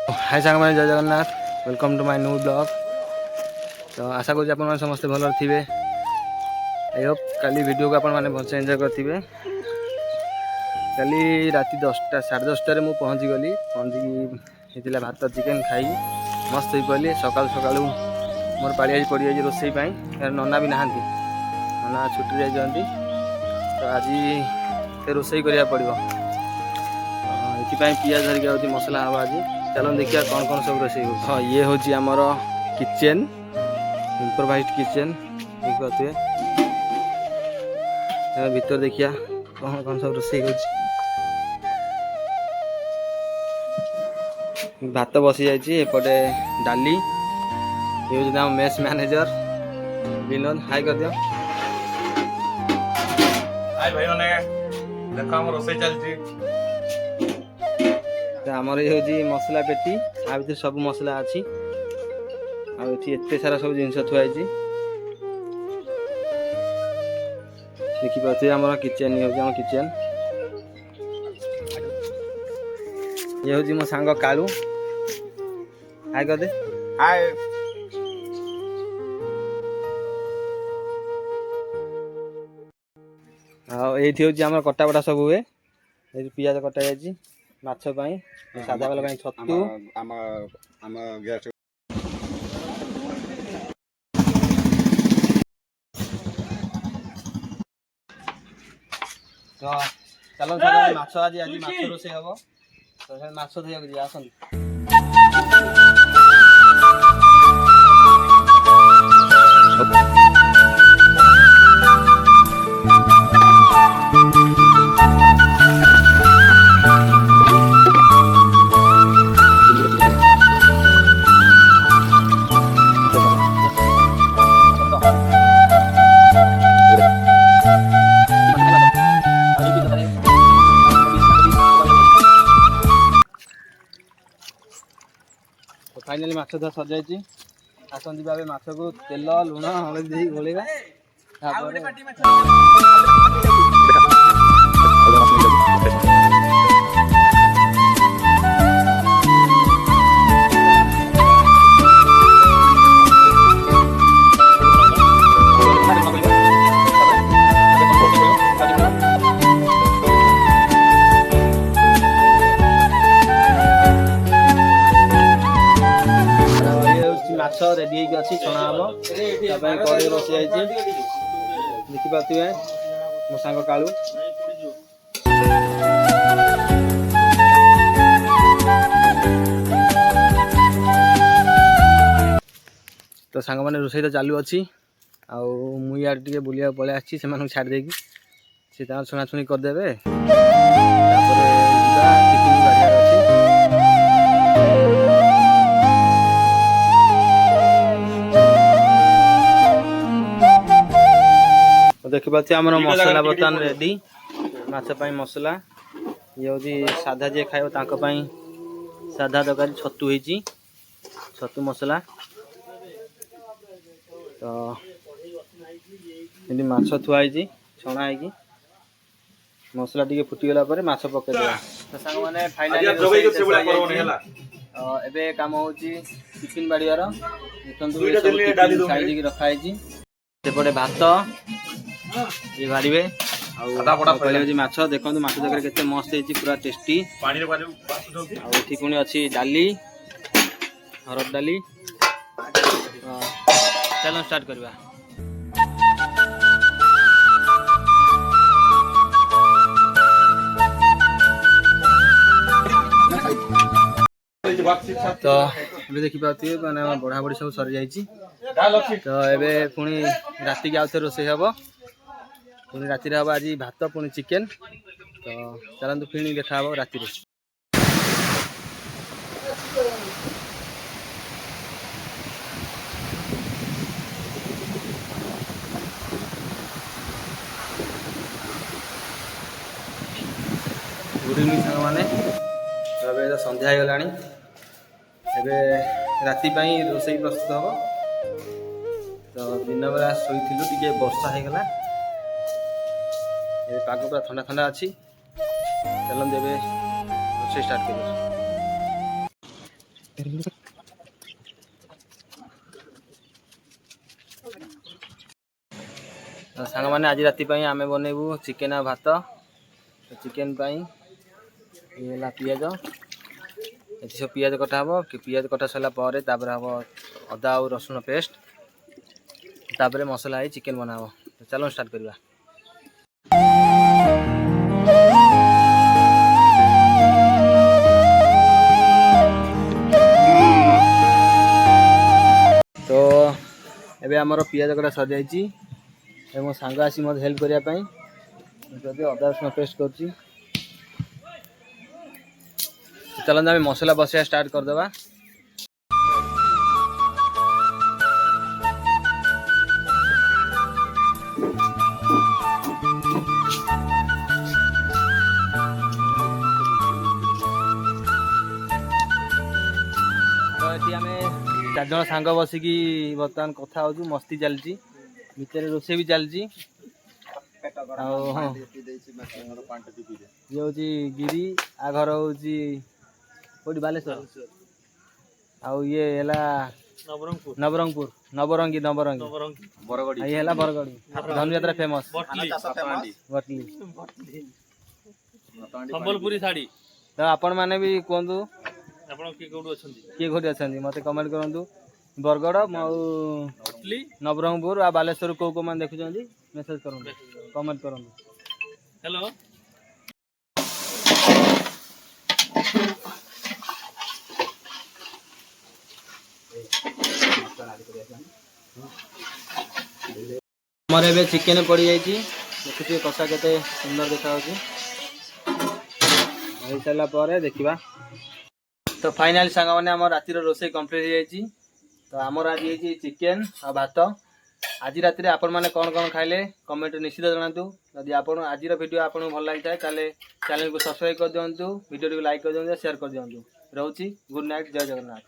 हाय सांग मैंने जय Jagannath welcome to my new blog. तो आशा करूँ आप समस्ते भल थे। आई होप काली वीडियो को आप भलसे एंजॉय करेंगे। काली राति 10टा 10:30 मुझे पहुँची गली। पहुँचिकी भात चिकेन खाई मस्त हो पड़ी। सकाल सकालू मोर पाड़ी आज पड़ जाए रोसई नना भी नहांती, नना छुट्टी जाती। तो आज रोसई करा पड़ो। ये पियाज धरिक मसला हवा आज। चलो देखिए कौन कौन सब रोषे। हाँ ये हूँ आमर किचेन, इम्प्रोवाइज्ड किचेन देख पाते। भीतर देखिया कौन कौन सब रोषे हो। भात बसी जापटे डाली। ये हूँ मेस मैनेजर विनोद। हाय कर दियो। हाय भाई मैंने देखा हम रोषे चलती। आमर ये हूँ मसला पेटी। आ भर सब मसला अच्छी। आते सारा सब जिन थुआई। देखिए आम किचेन ये हूँ किचेन। ये हूँ मो सांग कालू। हाय कर दे। हाय ये हूँ आम कटा बटा सब हुए। पियाज कटा जाए माछ सादा वाला छतु। तो चलो माछ आज आज माछ रोषे हम। तो माछ धोया जी आसन। तो फाइनाली माछ धर सजाई। आसन जी माछ को तेल लुण हलदी गोलेगा। माछ रेडी अच्छी छणा हम कड़े बसी जाइए। देखिपे मो सांग कालू। तो सांग मैंने रोषे तो चालू अच्छी। आगे बुलिया पलि आसी से छाड़ देकी सी छुणाछुणी करदे। देखी पाते आम मसला बर्तमान रेडी। माछ मसला ये हूँ साधा जी खाइब साधा तरकारी छतु होती छतु मसला। तो ये माछ थुआई छणा है। मसला टी फुटीगला माछ पकईदेवा। तो सांग मैंने फाइनली एबे काम हो टिफिन बाड़ियार। देखते रखाई सेपटे भात ये बाड़े माछ। देखो माछ तरकारी केते मस्त है पूरा टेस्टी। पुणी अच्छी डाली हरड़ डाली। चलो स्टार्ट करवा। तो ये देखी पाते मैंने बढ़ा बढ़ी सब सरी जाइए। तो ये पुणी राति की आउ रोषे हम। पुणी राति हम आज भात पुणी चिकेन। तो चलते फिर देखा राति। गुड इवनिंग सांग मैंने। तो ये संध्या हो गला। राति रोषे प्रस्तुत हम। तो दिन बेला शोलू टे वर्षा होगला। पाग पूरा ठंडा ठंडा अच्छी। चलते रोषे स्टार्ट कर। सांग मैंने आज राति आम बनइबू चिकेन आ भात चिकेन ये पिज ये सब पिज कटा हम कि पिज कटा सारापर हम अदा और रसुण पेस्ट तापर मसला है चिकेन बनाब चलो स्टार्ट करवा। तो एबे आमर पिज कटा सर जाइए मो सांग आसी मत हेल्प करने जदि अदा रसुण पेस्ट कर चलते आम मसला बसैया स्टार्ट करदे। चार जन सांग बसिकी बर्तमान कथा हो मस्ती चलती भितर रोसे भी चलती हाँ ये हूँ गिरी आ घर हूँ कौटी बालेश्वर आउ ये है नवरंगपुर नवरंगी नवरंगी ये है बरगढ़ धनुଯାत्रा फेमस बटली संबलपुरी साड़ी तो आपण मैंने भी कहतु आपण किए कौटी अच्छा मत कमेंट करूँ बरगढ़ नवरंगपुर आ बालेश्वर कौ मैंने देखुं मेसेज करूँ कमेंट करूँ। हेलो हमारे एबे चिकेन पड़ जाइए देखुए कषा केते सुंदर देखा हो सारापर देखा। तो फाइनाली सांग मैंने आम रातिर रोसे कंप्लीट हो जाइए। तो आमर आज ये चिकेन आ भात आज रात आपण मैंने कौन कौन खाइले कमेंट निश्चित जनातु जदि आप आज वीडियो आपको भल लगी था चैनल को सब्सक्राइब कर दिंतु वीडियो को लाइक कर दिंतु शेयर कर दिंतु रोची गुड नाइट जय जगन्नाथ।